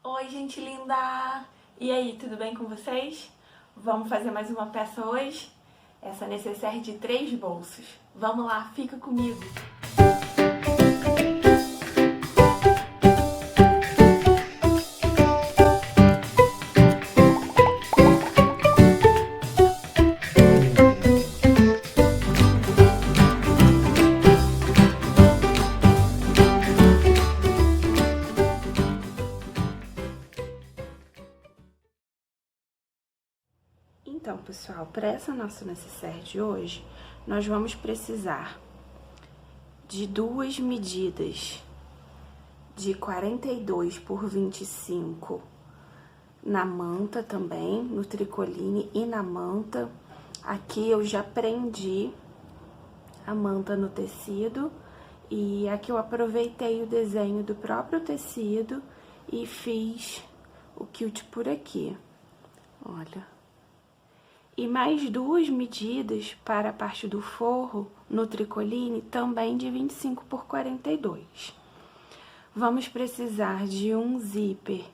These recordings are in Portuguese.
Oi, gente linda! E aí, tudo bem com vocês? Vamos fazer mais uma peça hoje? Essa necessaire de 3 bolsos. Vamos lá, fica comigo! Então, pessoal, para essa nossa necessaire de hoje, nós vamos precisar de 2 medidas de 42 por 25 na manta também, no tricoline e na manta. Aqui eu já prendi a manta no tecido e aqui eu aproveitei o desenho do próprio tecido e fiz o quilt por aqui, olha. E mais 2 medidas para a parte do forro no tricoline, também de 25 por 42. Vamos precisar de um zíper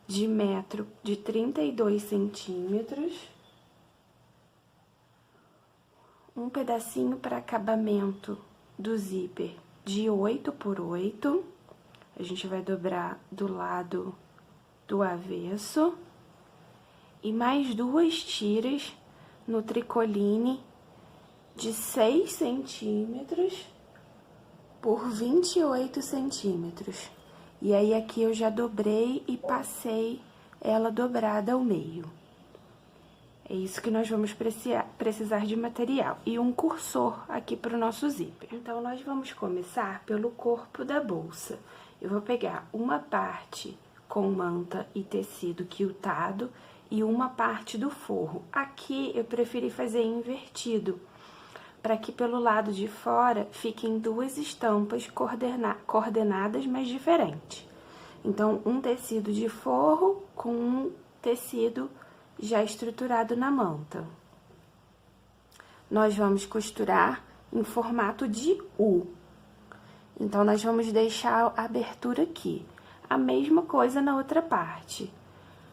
de metro de 32 centímetros. Um pedacinho para acabamento do zíper de 8 por 8. A gente vai dobrar do lado do avesso. E mais 2 tiras no tricoline de 6 centímetros por 28 centímetros. E aí, aqui eu já dobrei e passei ela dobrada ao meio. É isso que nós vamos precisar de material. E um cursor aqui para o nosso zíper. Então, nós vamos começar pelo corpo da bolsa. Eu vou pegar uma parte com manta e tecido quiltado e uma parte do forro. Aqui eu preferi fazer invertido, para que pelo lado de fora fiquem 2 estampas coordenadas, mas diferentes. Então, um tecido de forro com um tecido já estruturado na manta. Nós vamos costurar em formato de U. Então, nós vamos deixar a abertura aqui. A mesma coisa na outra parte.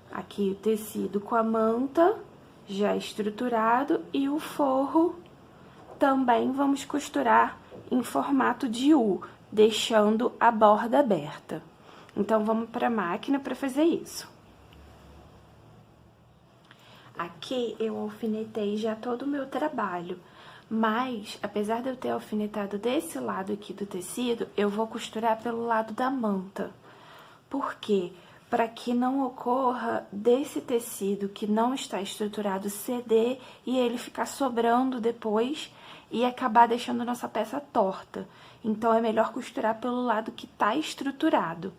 Aqui o tecido com a manta já estruturado e o forro também vamos costurar em formato de U, deixando a borda aberta. Então, vamos para a máquina para fazer isso. Aqui eu alfinetei já todo o meu trabalho, mas apesar de eu ter alfinetado desse lado aqui do tecido, eu vou costurar pelo lado da manta. Por quê? Para que não ocorra desse tecido que não está estruturado ceder e ele ficar sobrando depois e acabar deixando a nossa peça torta. Então, é melhor costurar pelo lado que tá estruturado,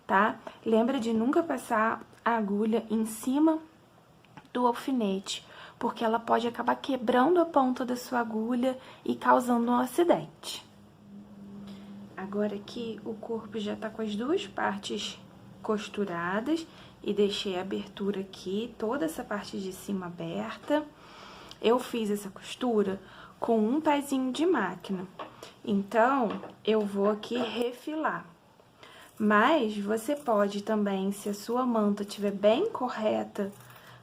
tá? Lembra de nunca passar a agulha em cima do alfinete, porque ela pode acabar quebrando a ponta da sua agulha e causando um acidente. Agora aqui o corpo já tá com as 2 partes costuradas e deixei a abertura aqui, toda essa parte de cima aberta. Eu fiz essa costura com um pezinho de máquina, então eu vou aqui refilar. Mas você pode também, se a sua manta estiver bem correta,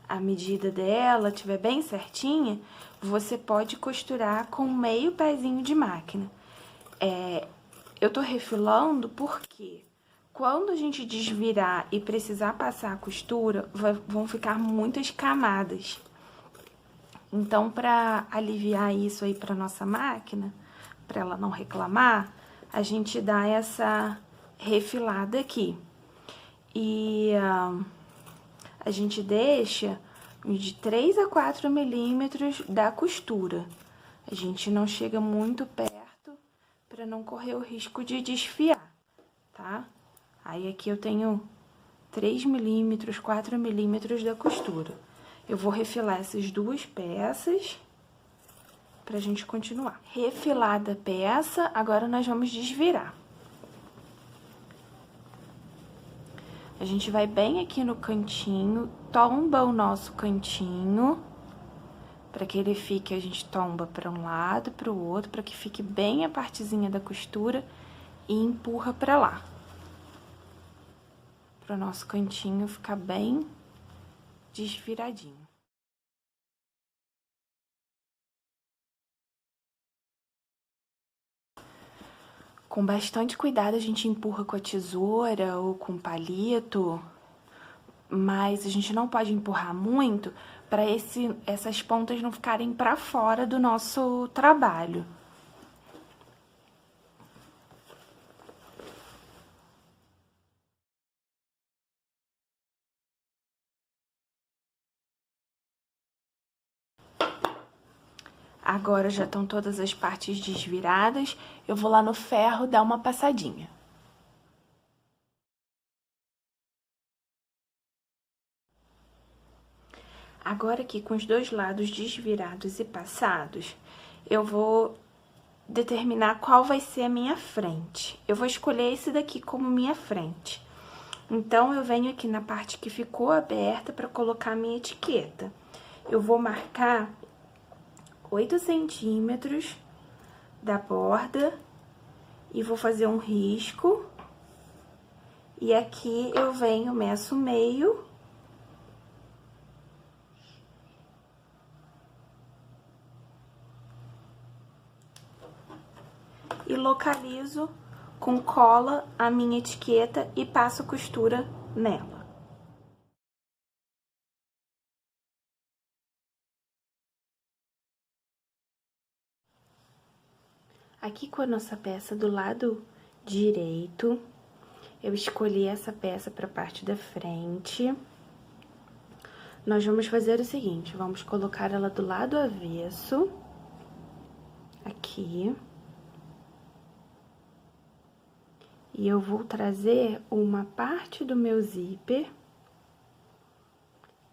a medida dela estiver bem certinha, você pode costurar com meio pezinho de máquina. Eu tô refilando porque quando a gente desvirar e precisar passar a costura, vão ficar muitas camadas. Então, para aliviar isso aí para nossa máquina, para ela não reclamar, a gente dá essa refilada aqui. E a gente deixa de 3 a 4 milímetros da costura. A gente não chega muito perto para não correr o risco de desfiar, tá? Aí, aqui eu tenho 3 milímetros, 4 milímetros da costura. Eu vou refilar essas 2 peças pra gente continuar. Refilada a peça, agora nós vamos desvirar. A gente vai bem aqui no cantinho, tomba o nosso cantinho, para que ele fique, a gente tomba para um lado, para o outro, para que fique bem a partezinha da costura e empurra para lá. para o nosso cantinho ficar bem desviradinho. Com bastante cuidado a gente empurra com a tesoura ou com o palito, mas a gente não pode empurrar muito para essas pontas não ficarem para fora do nosso trabalho. Agora já estão todas as partes desviradas, eu vou lá no ferro dar uma passadinha. Agora aqui com os dois lados desvirados e passados, eu vou determinar qual vai ser a minha frente. Eu vou escolher esse daqui como minha frente. Então, eu venho aqui na parte que ficou aberta para colocar a minha etiqueta. Eu vou marcar 8 centímetros da borda e vou fazer um risco. E aqui eu venho, meço o meio. E localizo com cola a minha etiqueta e passo costura nela. Aqui com a nossa peça do lado direito, eu escolhi essa peça para a parte da frente. Nós vamos fazer o seguinte, vamos colocar ela do lado avesso, aqui. E eu vou trazer uma parte do meu zíper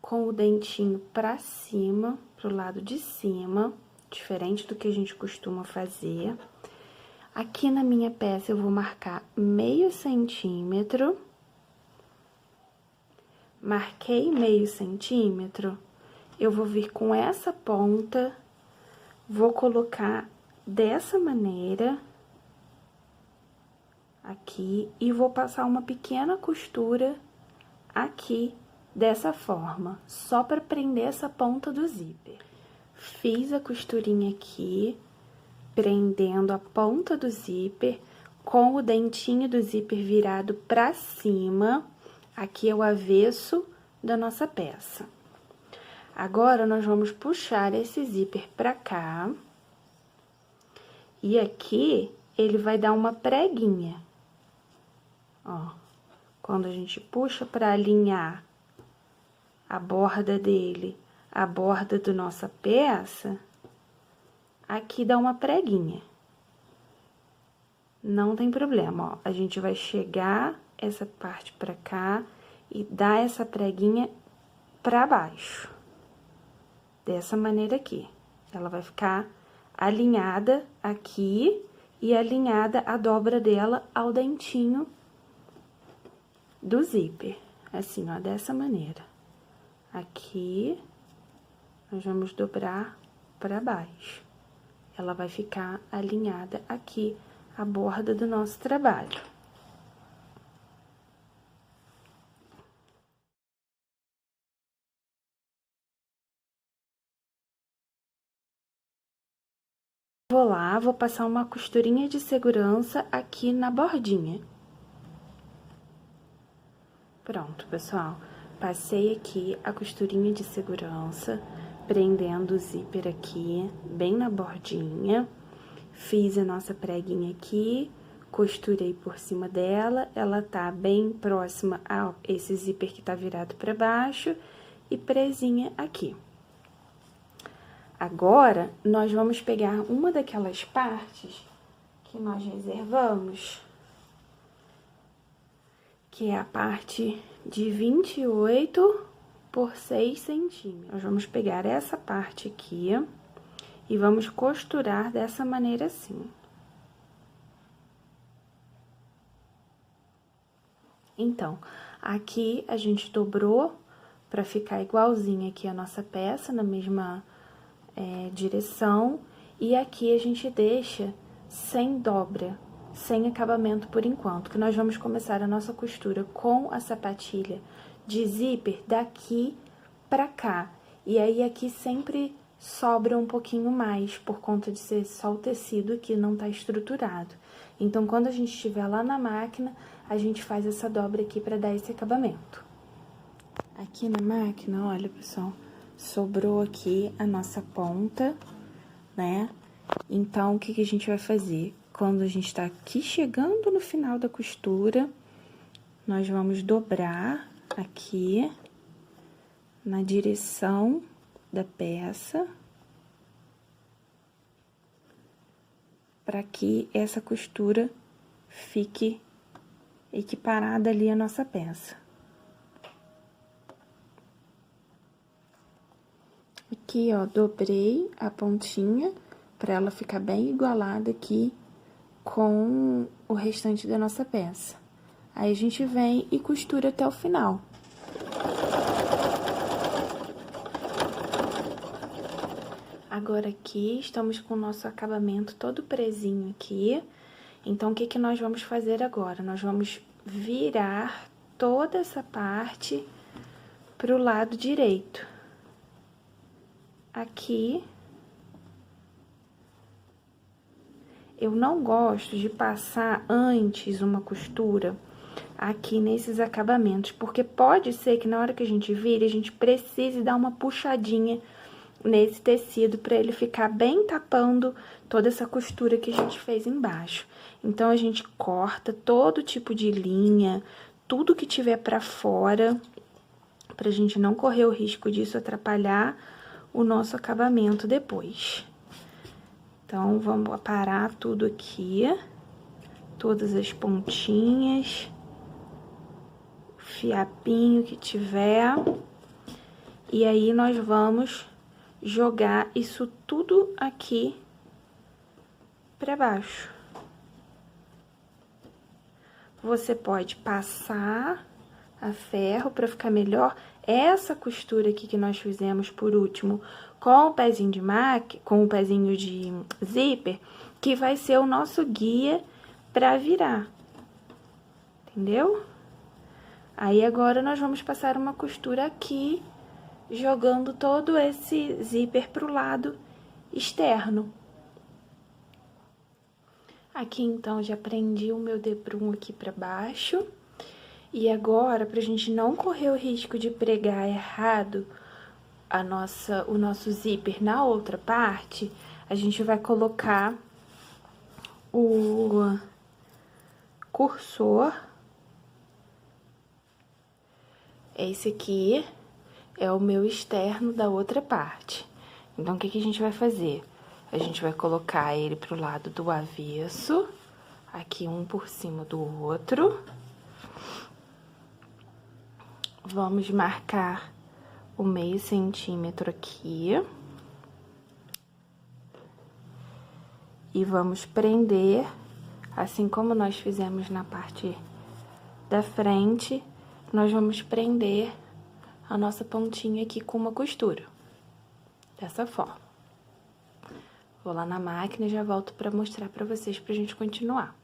com o dentinho pra cima, pro lado de cima, diferente do que a gente costuma fazer. Aqui na minha peça eu vou marcar meio centímetro. Marquei meio centímetro, eu vou vir com essa ponta, vou colocar dessa maneira aqui e vou passar uma pequena costura aqui dessa forma, só para prender essa ponta do zíper. Fiz a costurinha aqui, prendendo a ponta do zíper com o dentinho do zíper virado para cima. Aqui é o avesso da nossa peça. Agora, nós vamos puxar esse zíper pra cá. E aqui, ele vai dar uma preguinha. Ó, quando a gente puxa pra alinhar a borda dele, a borda da nossa peça, aqui dá uma preguinha. Não tem problema, ó. A gente vai chegar essa parte pra cá e dar essa preguinha pra baixo. Dessa maneira aqui. Ela vai ficar alinhada aqui e alinhada a dobra dela ao dentinho do zíper. Assim, ó, dessa maneira. Aqui, nós vamos dobrar pra baixo. Ela vai ficar alinhada aqui, a borda do nosso trabalho. Vou lá, vou passar uma costurinha de segurança aqui na bordinha. Pronto, pessoal. Passei aqui a costurinha de segurança, prendendo o zíper aqui, bem na bordinha. Fiz a nossa preguinha aqui, costurei por cima dela, ela tá bem próxima a esse zíper que tá virado pra baixo e presinha aqui. Agora, nós vamos pegar uma daquelas partes que nós reservamos, que é a parte de 28 por 6 centímetros. Nós vamos pegar essa parte aqui e vamos costurar dessa maneira assim. Então, aqui a gente dobrou pra ficar igualzinha aqui a nossa peça, na mesma direção, e aqui a gente deixa sem dobra, sem acabamento por enquanto, que nós vamos começar a nossa costura com a sapatilha de zíper daqui pra cá. E aí, aqui sempre sobra um pouquinho mais, por conta de ser só o tecido que não tá estruturado. Então, quando a gente estiver lá na máquina, a gente faz essa dobra aqui pra dar esse acabamento. Aqui na máquina, olha, pessoal, sobrou aqui a nossa ponta, né? Então, o que que a gente vai fazer? Quando a gente tá aqui chegando no final da costura, nós vamos dobrar aqui na direção da peça, para que essa costura fique equiparada ali à nossa peça. Aqui, ó, dobrei a pontinha para ela ficar bem igualada aqui com o restante da nossa peça. Aí, a gente vem e costura até o final. Agora, aqui, estamos com o nosso acabamento todo presinho aqui. Então, o que que nós vamos fazer agora? Nós vamos virar toda essa parte pro lado direito. Aqui, eu não gosto de passar antes uma costura aqui nesses acabamentos, porque pode ser que na hora que a gente vire, a gente precise dar uma puxadinha nesse tecido para ele ficar bem tapando toda essa costura que a gente fez embaixo. Então, a gente corta todo tipo de linha, tudo que tiver para fora, pra gente não correr o risco disso atrapalhar o nosso acabamento depois. Então, vamos aparar tudo aqui, todas as pontinhas, fiapinho que tiver, e aí nós vamos jogar isso tudo aqui pra baixo. Você pode passar a ferro pra ficar melhor. Essa costura aqui que nós fizemos por último com o pezinho de com o pezinho de zíper, que vai ser o nosso guia pra virar, entendeu? Aí, agora, nós vamos passar uma costura aqui, jogando todo esse zíper pro lado externo. Aqui, então, já prendi o meu debrum aqui pra baixo. E agora, pra gente não correr o risco de pregar errado o nosso zíper na outra parte, a gente vai colocar o cursor. Esse aqui é o meu externo da outra parte. Então, o que que a gente vai fazer? A gente vai colocar ele pro lado do avesso, aqui um por cima do outro. Vamos marcar o meio centímetro aqui. E vamos prender, assim como nós fizemos na parte da frente, nós vamos prender a nossa pontinha aqui com uma costura. Dessa forma. Vou lá na máquina e já volto pra mostrar pra vocês, pra gente continuar.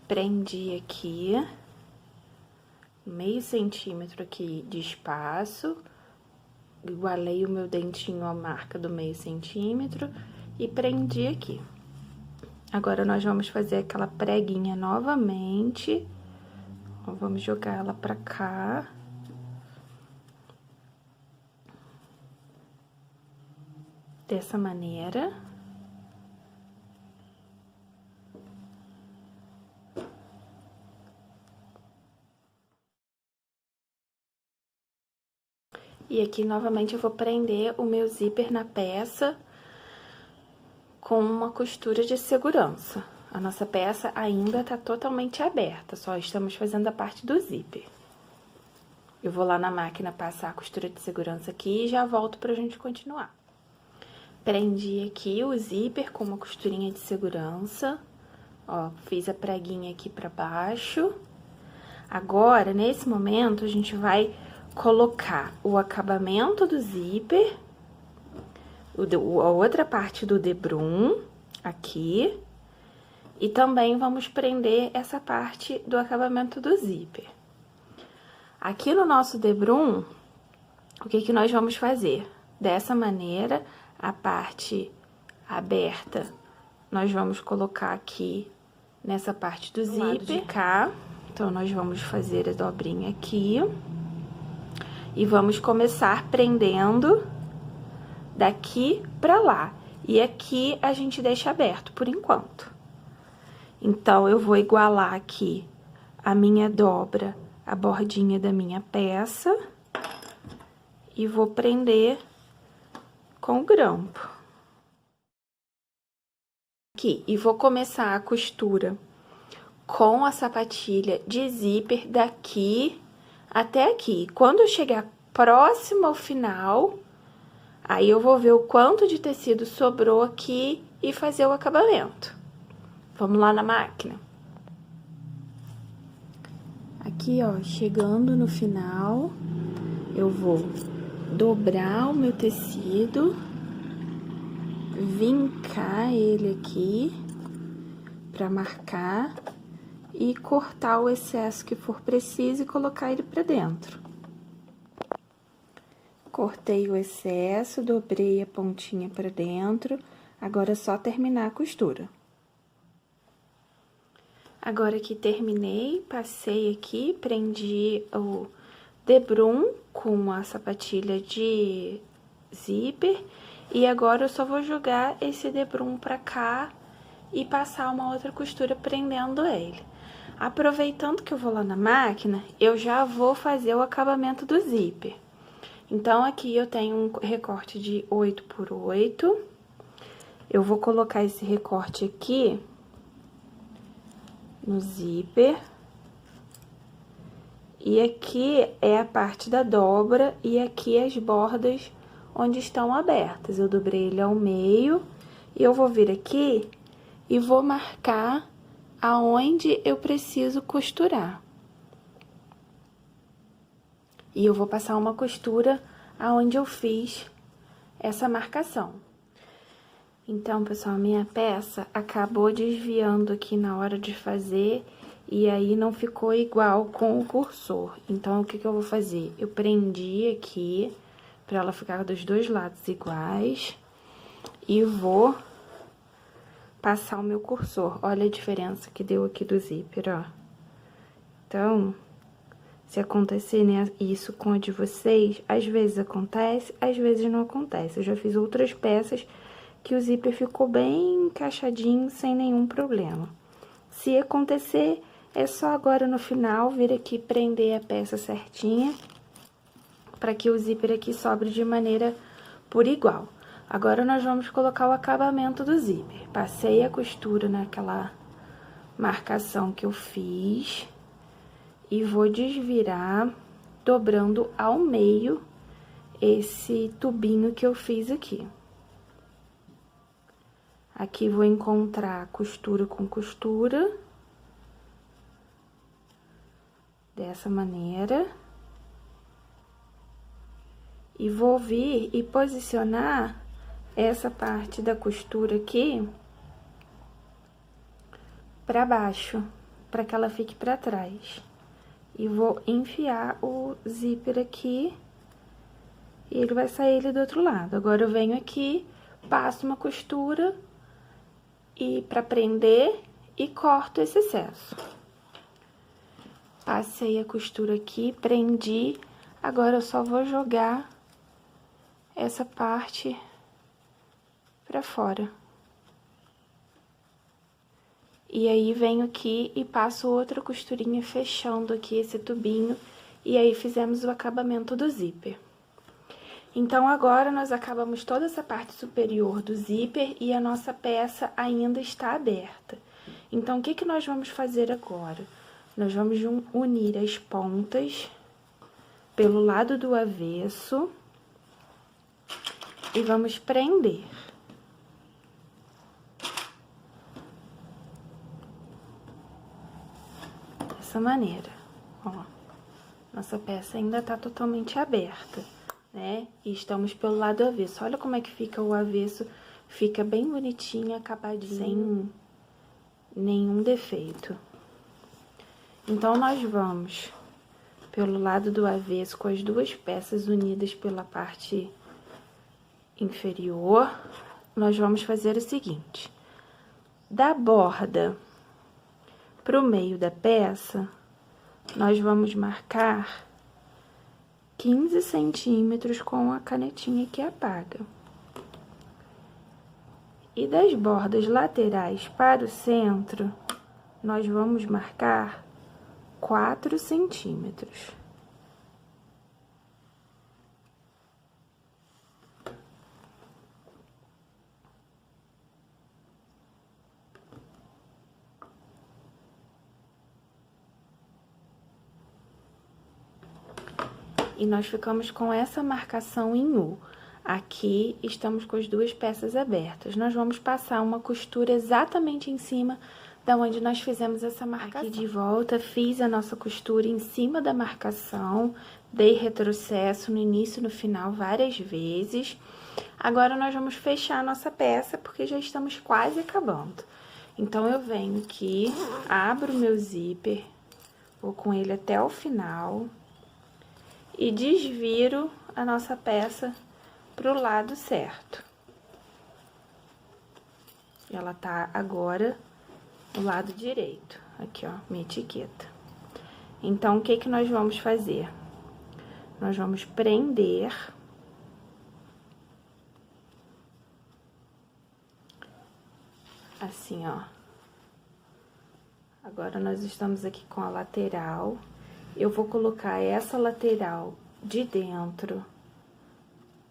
Prendi aqui meio centímetro aqui de espaço, igualei o meu dentinho à marca do meio centímetro e prendi aqui. Agora, nós vamos fazer aquela preguinha novamente. Vamos jogar ela pra cá. Dessa maneira. E aqui, novamente, eu vou prender o meu zíper na peça com uma costura de segurança. A nossa peça ainda tá totalmente aberta, só estamos fazendo a parte do zíper. Eu vou lá na máquina passar a costura de segurança aqui e já volto pra gente continuar. Prendi aqui o zíper com uma costurinha de segurança, ó, fiz a preguinha aqui pra baixo. Agora, nesse momento, a gente vai colocar o acabamento do zíper, a outra parte do debrum, aqui, E também vamos prender essa parte do acabamento do zíper. Aqui no nosso debrum, o que que nós vamos fazer? Dessa maneira, a parte aberta, nós vamos colocar aqui nessa parte do zíper de cá. Então, nós vamos fazer a dobrinha aqui. E vamos começar prendendo daqui pra lá. E aqui a gente deixa aberto por enquanto. Então, eu vou igualar aqui a minha dobra, a bordinha da minha peça. E vou prender com o grampo. Aqui, e vou começar a costura com a sapatilha de zíper daqui até aqui. Quando eu chegar próximo ao final, aí eu vou ver o quanto de tecido sobrou aqui e fazer o acabamento. Vamos lá na máquina. Aqui, ó, chegando no final, eu vou dobrar o meu tecido, vincar ele aqui pra marcar e cortar o excesso que for preciso e colocar ele pra dentro. Cortei o excesso, dobrei a pontinha pra dentro, agora é só terminar a costura. Agora que terminei, passei aqui, prendi o debrum com a sapatilha de zíper e agora eu só vou jogar esse debrum pra cá e passar uma outra costura prendendo ele. Aproveitando que eu vou lá na máquina, eu já vou fazer o acabamento do zíper. Então, aqui eu tenho um recorte de 8 por 8. Eu vou colocar esse recorte aqui no zíper. E aqui é a parte da dobra e aqui as bordas onde estão abertas. Eu dobrei ele ao meio e eu vou vir aqui e vou marcar aonde eu preciso costurar. E eu vou passar uma costura aonde eu fiz essa marcação. Então, pessoal, minha peça acabou desviando aqui na hora de fazer e aí não ficou igual com o cursor. Então, o que que eu vou fazer? Eu prendi aqui pra ela ficar dos dois lados iguais e vou passar o meu cursor. Olha a diferença que deu aqui do zíper, ó. Então, se acontecer, né, isso com a de vocês, às vezes acontece, às vezes não acontece. Eu já fiz outras peças que o zíper ficou bem encaixadinho, sem nenhum problema. Se acontecer, é só agora no final vir aqui prender a peça certinha, para que o zíper aqui sobre de maneira por igual. Agora, nós vamos colocar o acabamento do zíper. Passei a costura naquela marcação que eu fiz e vou desvirar, dobrando ao meio esse tubinho que eu fiz aqui. Aqui vou encontrar costura com costura, dessa maneira. E vou vir e posicionar essa parte da costura aqui pra baixo, pra que ela fique pra trás. E vou enfiar o zíper aqui e ele vai sair do outro lado. Agora, eu venho aqui, passo uma costura e pra prender e corto esse excesso. Passei a costura aqui, prendi, agora eu só vou jogar essa parte pra fora. E aí, venho aqui e passo outra costurinha fechando aqui esse tubinho, e aí fizemos o acabamento do zíper. Então, agora, nós acabamos toda essa parte superior do zíper e a nossa peça ainda está aberta. Então, o que que nós vamos fazer agora? Nós vamos unir as pontas pelo lado do avesso e vamos prender. Dessa maneira, ó. Nossa peça ainda tá totalmente aberta, né? E estamos pelo lado avesso. Olha como é que fica o avesso, fica bem bonitinho, acabadinho, sem nenhum defeito. Então, nós vamos pelo lado do avesso com as duas peças unidas pela parte inferior. Nós vamos fazer o seguinte: da borda pro meio da peça, nós vamos marcar 15 centímetros com a canetinha que apaga. E das bordas laterais para o centro, nós vamos marcar 4 centímetros. E nós ficamos com essa marcação em U. Aqui, estamos com as duas peças abertas. Nós vamos passar uma costura exatamente em cima da onde nós fizemos essa marcação. Aqui de volta, fiz a nossa costura em cima da marcação, dei retrocesso no início e no final várias vezes. Agora, nós vamos fechar a nossa peça, porque já estamos quase acabando. Então, eu venho aqui, abro o meu zíper, vou com ele até o final e desviro a nossa peça pro lado certo. Ela tá agora no lado direito. Aqui, ó, minha etiqueta. Então, o que que nós vamos fazer? Nós vamos prender assim, ó. Agora, nós estamos aqui com a lateral. Eu vou colocar essa lateral de dentro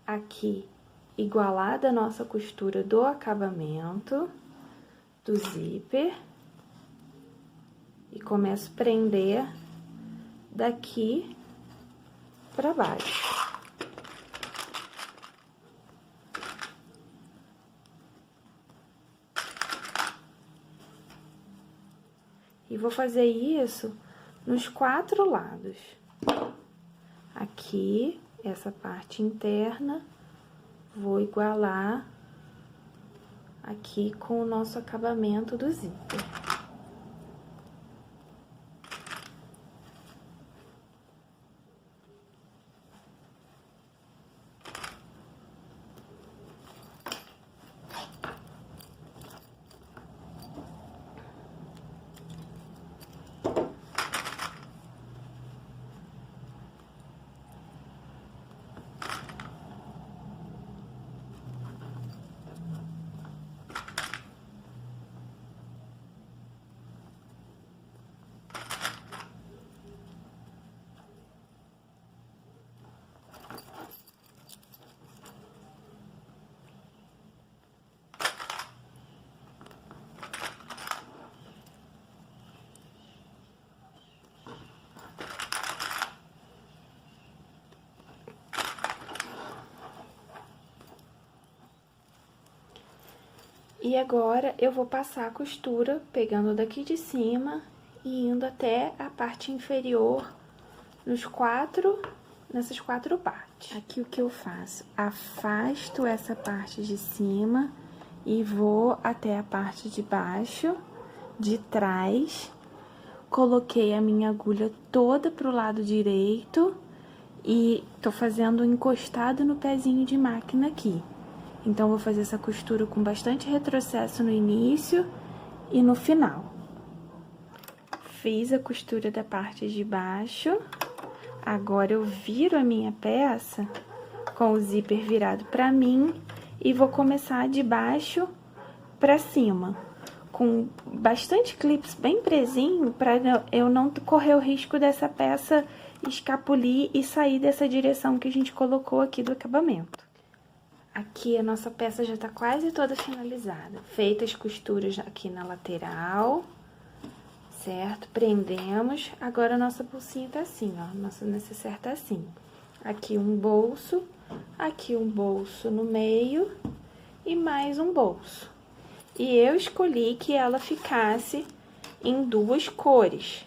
aqui, igualada a nossa costura do acabamento do zíper. E começo a prender daqui pra baixo. E vou fazer isso nos 4 lados. Aqui, essa parte interna, vou igualar aqui com o nosso acabamento do zíper. E agora, eu vou passar a costura, pegando daqui de cima e indo até a parte inferior, nessas 4 partes. Aqui, o que eu faço? Afasto essa parte de cima e vou até a parte de baixo, de trás. Coloquei a minha agulha toda pro lado direito e tô fazendo encostado no pezinho de máquina aqui. Então, vou fazer essa costura com bastante retrocesso no início e no final. Fiz a costura da parte de baixo. Agora, eu viro a minha peça com o zíper virado pra mim e vou começar de baixo pra cima. Com bastante clips bem presinho, pra eu não correr o risco dessa peça escapulir e sair dessa direção que a gente colocou aqui do acabamento. Aqui a nossa peça já tá quase toda finalizada. Feitas as costuras aqui na lateral, certo? Prendemos. Agora a nossa bolsinha tá assim, ó. Nossa necessaire tá assim. Aqui um bolso no meio e mais um bolso. E eu escolhi que ela ficasse em 2 cores.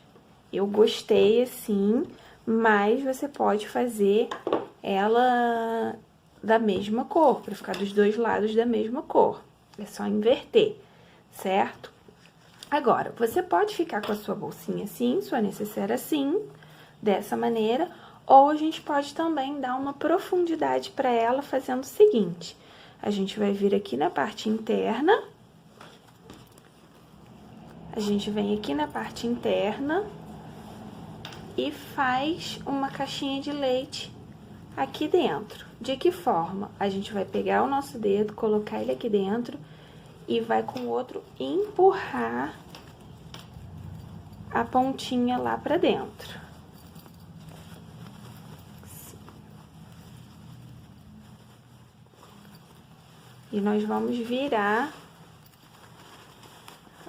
Eu gostei assim, mas você pode fazer ela da mesma cor, para ficar dos 2 lados da mesma cor. É só inverter, certo? Agora, você pode ficar com a sua bolsinha assim, sua necessaire assim, dessa maneira, ou a gente pode também dar uma profundidade para ela fazendo o seguinte. A gente vai vir aqui na parte interna. A gente vem aqui na parte interna e faz uma caixinha de leite aqui dentro. De que forma? A gente vai pegar o nosso dedo, colocar ele aqui dentro e vai com o outro empurrar a pontinha lá pra dentro. E nós vamos virar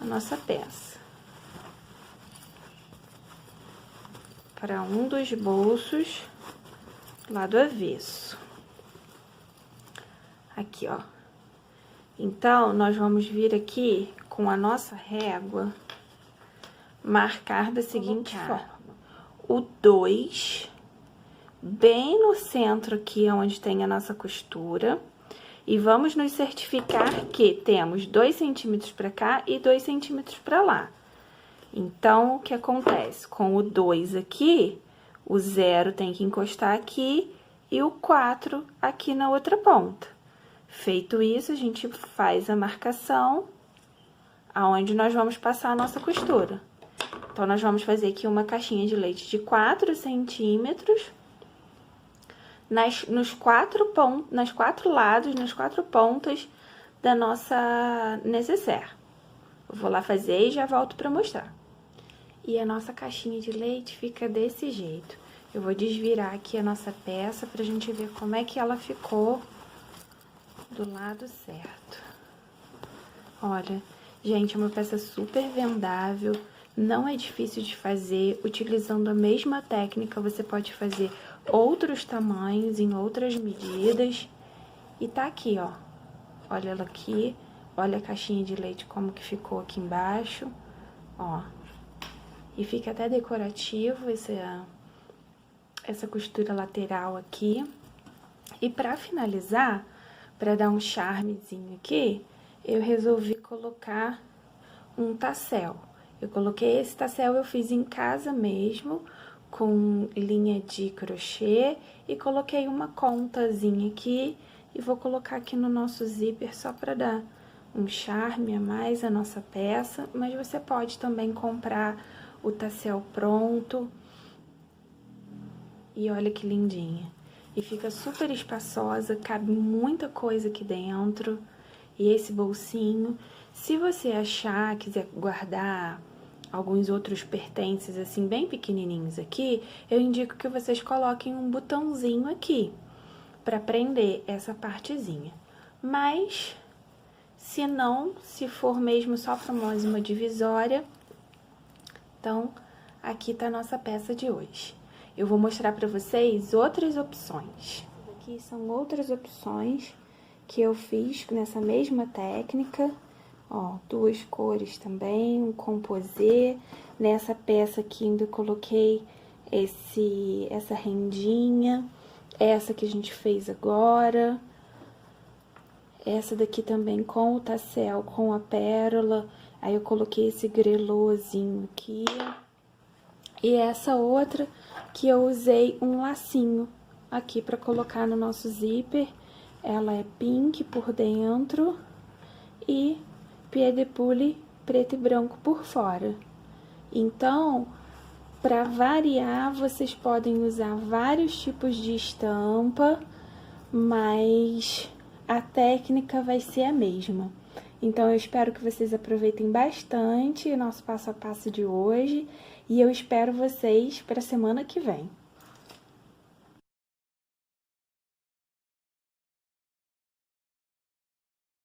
a nossa peça para um dos bolsos lá do avesso. Aqui, ó. Então, nós vamos vir aqui com a nossa régua, marcar da seguinte forma. O 2, bem no centro aqui, onde tem a nossa costura. E vamos nos certificar que temos 2 centímetros para cá e 2 centímetros para lá. Então, o que acontece? Com o 2 aqui, o 0 tem que encostar aqui e o 4 aqui na outra ponta. Feito isso, a gente faz a marcação aonde nós vamos passar a nossa costura. Então, nós vamos fazer aqui uma caixinha de leite de 4 centímetros. Nos 4 lados, nas 4 pontas da nossa necessaire. Eu vou lá fazer e já volto para mostrar. E a nossa caixinha de leite fica desse jeito. Eu vou desvirar aqui a nossa peça pra gente ver como é que ela ficou do lado certo. Olha, gente, é uma peça super vendável, não é difícil de fazer. Utilizando a mesma técnica, você pode fazer outros tamanhos, em outras medidas. E tá aqui, ó. Olha ela aqui. Olha a caixinha de leite como que ficou aqui embaixo. Ó. E fica até decorativo essa costura lateral aqui. E pra finalizar, pra dar um charmezinho aqui, eu resolvi colocar um tassel. Eu coloquei esse tassel, eu fiz em casa mesmo, com linha de crochê, e coloquei uma contazinha aqui, e vou colocar aqui no nosso zíper só para dar um charme a mais a nossa peça, mas você pode também comprar o tassel pronto. E olha que lindinha. E fica super espaçosa, cabe muita coisa aqui dentro. E esse bolsinho, se você achar, quiser guardar alguns outros pertences, assim, bem pequenininhos aqui, eu indico que vocês coloquem um botãozinho aqui, pra prender essa partezinha. Mas, se não, se for mesmo só pra mais uma divisória, então, aqui tá a nossa peça de hoje. Eu vou mostrar pra vocês outras opções. Aqui são outras opções que eu fiz nessa mesma técnica. Ó, 2 cores também, um composê. Nessa peça aqui ainda coloquei essa rendinha, essa que a gente fez agora. Essa daqui também com o tassel, com a pérola. Aí eu coloquei esse grelôzinho aqui. E essa outra que eu usei um lacinho aqui pra colocar no nosso zíper. Ela é pink por dentro e pied de pulle preto e branco por fora. Então, para variar, vocês podem usar vários tipos de estampa, mas a técnica vai ser a mesma. Então, eu espero que vocês aproveitem bastante o nosso passo a passo de hoje e eu espero vocês para a semana que vem.